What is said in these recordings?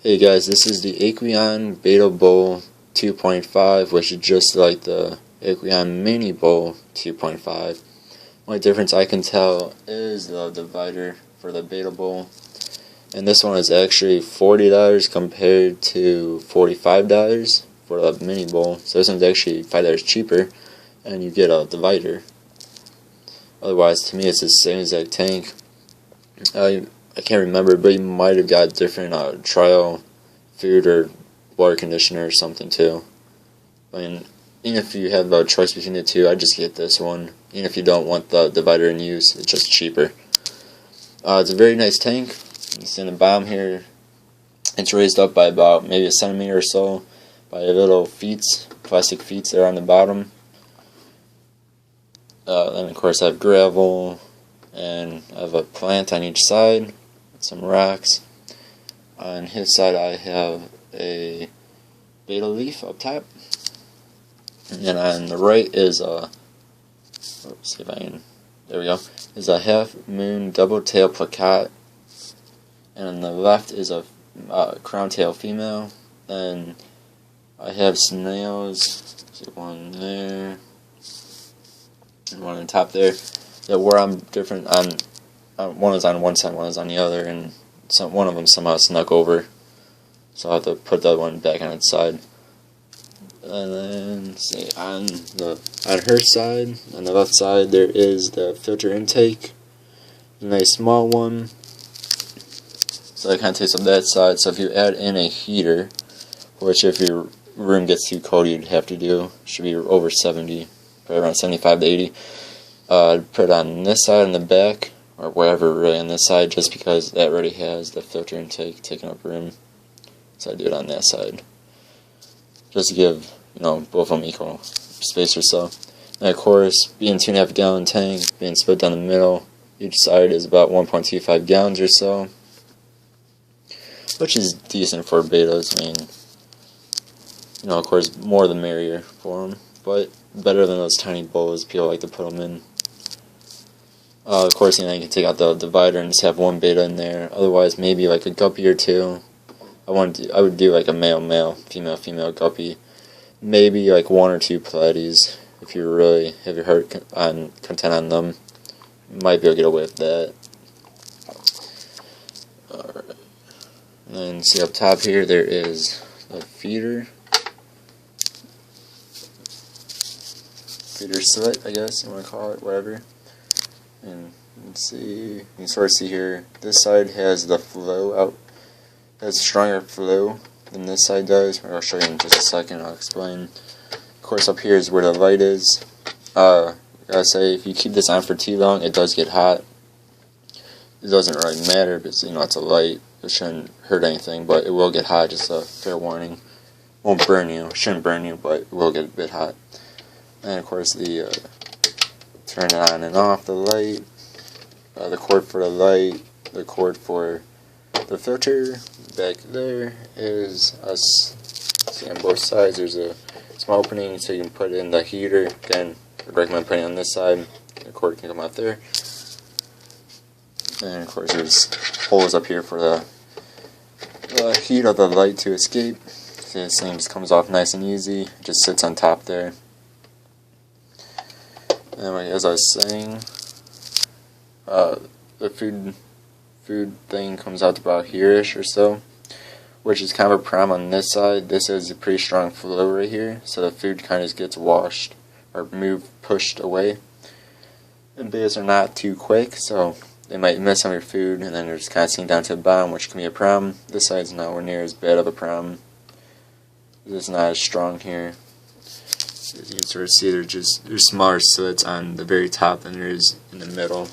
Hey guys, this is the Aqueon Beta Bowl 2.5, which is just like the Aqueon Mini Bowl 2.5. Only difference I can tell is the divider for the Beta Bowl. And this one is actually $40 compared to $45 for the Mini Bowl. So this one's actually $5 cheaper, and you get a divider. Otherwise, to me, it's the same exact tank. I can't remember, but you might have got different trial food or water conditioner or something too. I mean, even if you have a choice between the two, I'd just get this one. Even if you don't want the divider in use, it's just cheaper. It's a very nice tank. It's in the bottom here. It's raised up by about maybe a centimeter or so by little plastic feet there on the bottom. Then of course I have gravel, and I have a plant on each side, some rocks. On his side I have a beta leaf up top, and on the right is see if I can, there we go, is a half moon double tail placat, and on the left is a crown tail female. And I have snails, see one there, and one on top there, that where I'm different on, one is on one side, one is on the other, and one of them somehow snuck over, so I have to put the other one back on its side. And then, see, on her side, on the left side, there is the filter intake, a nice small one, so that kind of takes up that side. So if you add in a heater, which if your room gets too cold you'd have to do, should be over 70, probably around 75 to 80, I'd put it on this side in the back, or wherever really on this side, just because that already has the filter intake taking up room. So I do it on that side, just to give, both of them equal space or so. And of course, being 2.5 gallon tank, being split down the middle, each side is about 1.25 gallons or so, which is decent for betas. I mean, of course, more the merrier for them, but better than those tiny bowls people like to put them in. Of course, you can take out the divider and just have one beta in there. Otherwise, maybe like a guppy or two. I would do like a male, female guppy. Maybe like one or two platies. If you really have your heart content on them, you might be able to get away with that. Alright. And then see up top here, there is the feeder slit, I guess you want to call it, whatever. And let's see, you can sort of see here, this side has the flow out, has stronger flow than this side does. I'll show you in just a second, I'll explain. Of course, up here is where the light is. I gotta say, if you keep this on for too long, it does get hot. It doesn't really matter because, it's a light, it shouldn't hurt anything, but it will get hot, just a fair warning. Won't burn you, shouldn't burn you, but it will get a bit hot. And of course, the turn it on and off the light, the cord for the light, the cord for the filter. Back there is see on both sides there's a small opening so you can put in the heater. Again, I recommend putting it on this side, the cord can come out there. And of course there's holes up here for the heat of the light to escape. See, this thing just comes off nice and easy, it just sits on top there. Anyway, as I was saying, the food thing comes out to about here-ish or so, which is kind of a problem on this side. This has a pretty strong flow right here, so the food kind of just gets washed or pushed away. And betas are not too quick, so they might miss some of your food, and then they're just kind of sinking down to the bottom, which can be a problem. This side's nowhere near as bad of a problem. It's not as strong here. As you can sort of see, there's smaller slits on the very top than there is in the middle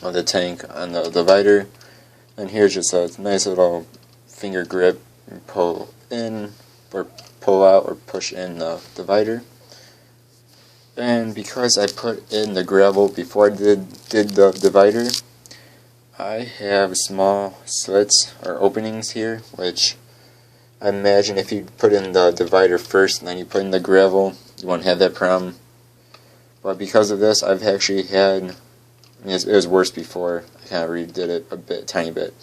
of the tank on the divider. And here's just a nice little finger grip. You pull in, or pull out, or push in the divider. And because I put in the gravel before I did the divider, I have small slits or openings here, which I imagine if you put in the divider first and then you put in the gravel, you won't have that problem. But because of this, I've actually had, it was worse before. I kind of redid it a tiny bit.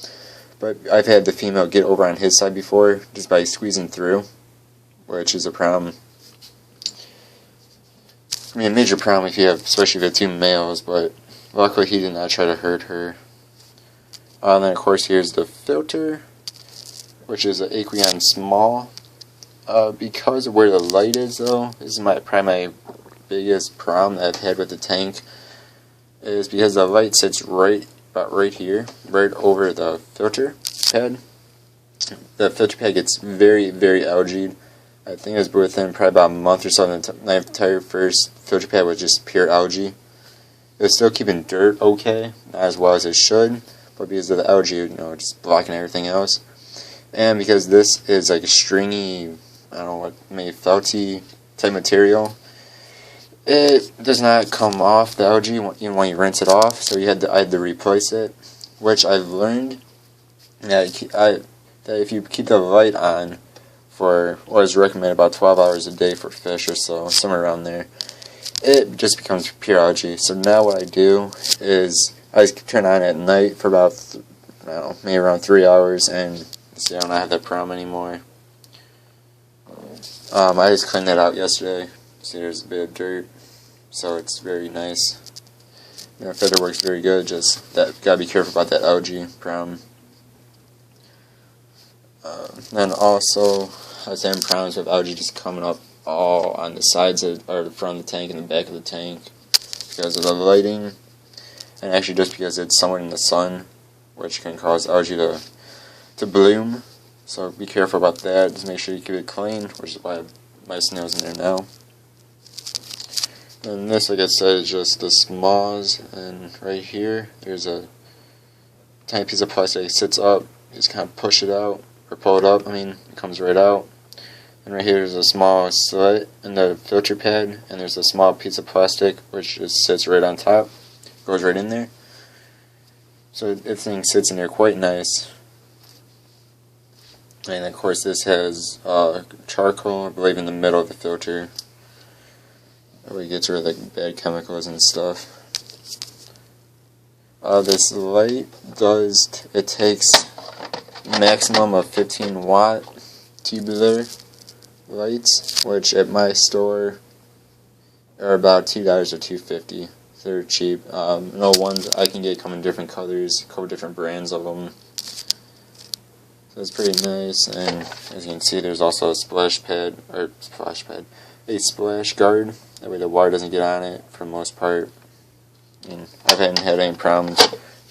but I've had the female get over on his side before just by squeezing through, which is a problem. I mean, a major problem if you have, especially if you have two males, but luckily he did not try to hurt her. And then of course here's the filter, which is an Aqueon small. Because of where the light is though, this is probably my biggest problem that I've had with the tank, is because the light sits about right here, right over the filter pad. The filter pad gets very, very algaed. I think it was within probably about a month or so. My entire first filter pad was just pure algae. It was still keeping dirt okay, not as well as it should, but because of the algae, you know, just blocking everything else. And because this is like a stringy, I don't know what, maybe felty type material, it does not come off the algae even when you rinse it off. So I had to replace it, which I've learned that if you keep the light on for what is recommended about 12 hours a day for fish or so, somewhere around there, it just becomes pure algae. So now what I do is I just turn it on at night for about, I don't know, maybe around 3 hours, and see, I don't have that problem anymore. I just cleaned that out yesterday. See, there's a bit of dirt, so it's very nice. You know, filter works very good, just that gotta be careful about that algae problem. Then also, I was having problems with algae just coming up all on the sides or the front of the tank and the back of the tank because of the lighting, and actually just because it's somewhere in the sun, which can cause algae to bloom. So be careful about that. Just make sure you keep it clean, which is why my snail's in there now. And this, like I said, is just the smalls, and right here there's a tiny piece of plastic that sits up. You just kind of push it out, or pull it up, it comes right out. And right here there's a small slit in the filter pad, and there's a small piece of plastic which just sits right on top, goes right in there. So this thing sits in there quite nice. And of course this has charcoal, I believe, in the middle of the filter, where it gets rid of the bad chemicals and stuff. This light it takes maximum of 15 watt tubular lights, which at my store are about $2 or $2.50. They're cheap. No ones I can get come in different colors, a couple different brands of them. So it's pretty nice, and as you can see, there's also a splash guard. That way the water doesn't get on it for the most part. And I haven't had any problems.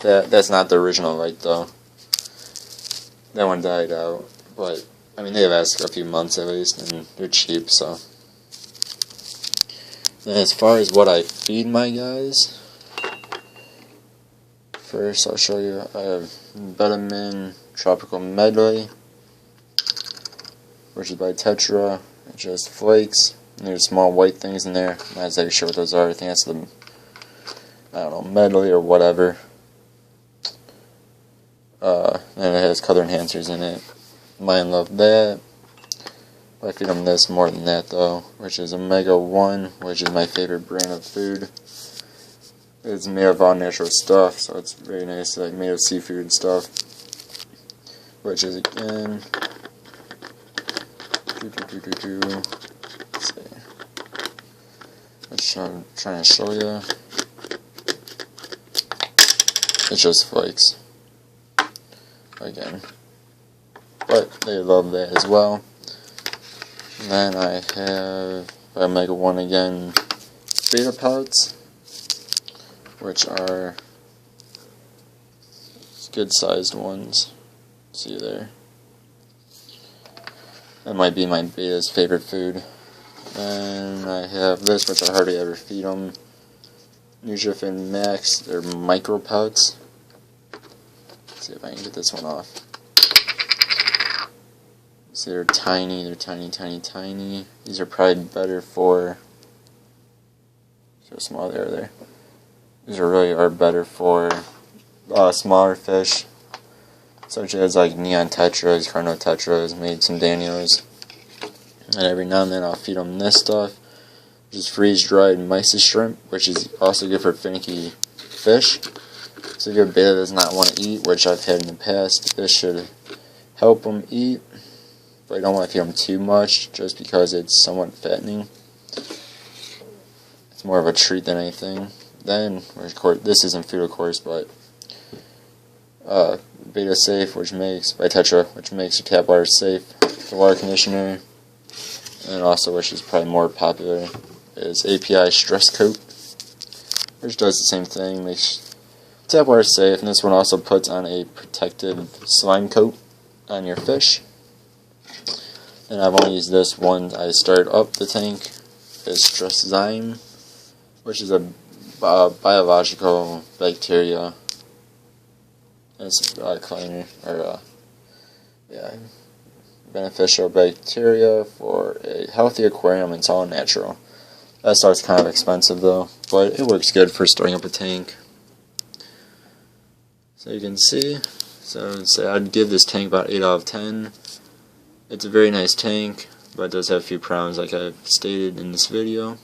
That's not the original light though. That one died out, but they last a few months at least, and they're cheap. So then, as far as what I feed my guys, first I'll show you. I have Betta Tropical Medley, which is by Tetra. It's just flakes, and there's small white things in there. I'm not exactly sure what those are. I think that's the, medley or whatever. And it has color enhancers in it. Mine love that. I feed them this more than that though, which is Omega 1, which is my favorite brand of food. It's made of all natural stuff, so it's very nice, like made of seafood and stuff. Which is again, let's see. I'm trying to show you. It's just flakes. Again. But they love that as well. And then I have Omega 1 again, betta pellets, which are good sized ones. See there. That might be my betta's favorite food. And I have this, which I hardly ever feed them. Nutrifin Max. They're micro pellets. Let's see if I can get this one off. See, they're tiny. They're tiny, tiny, tiny. These are probably better for. So small they are there. These are better for smaller fish, such as like neon tetras, carno tetras, maybe some danios. And every now and then I'll feed them this stuff, which is freeze-dried mysis shrimp, which is also good for finicky fish. So if your betta does not want to eat, which I've had in the past, this should help them eat. But I don't want to feed them too much, just because it's somewhat fattening. It's more of a treat than anything. Then, this isn't food of course, but Betta Safe, which makes your tap water safe for water conditioner. And also, which is probably more popular, is API Stress Coat, which does the same thing, makes tap water safe, and this one also puts on a protective slime coat on your fish. And I've only used this one. I started up the tank. Is Stress Zyme, which is a biological bacteria. It's cleaner, or beneficial bacteria for a healthy aquarium. It's all natural. That stuff's kind of expensive though, but it works good for starting up a tank. So you can see, I'd give this tank about 8 out of 10. It's a very nice tank, but it does have a few problems like I've stated in this video.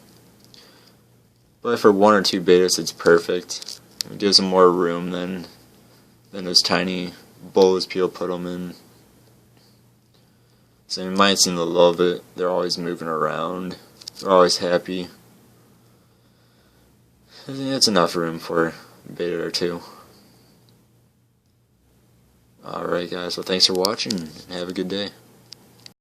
But for 1 or 2 bettas, it's perfect. It gives them more room than those tiny bowls people put them in. So you might seem to love it. They're always moving around. They're always happy. I think that's enough room for a betta or 2. Alright guys, well thanks for watching, and have a good day.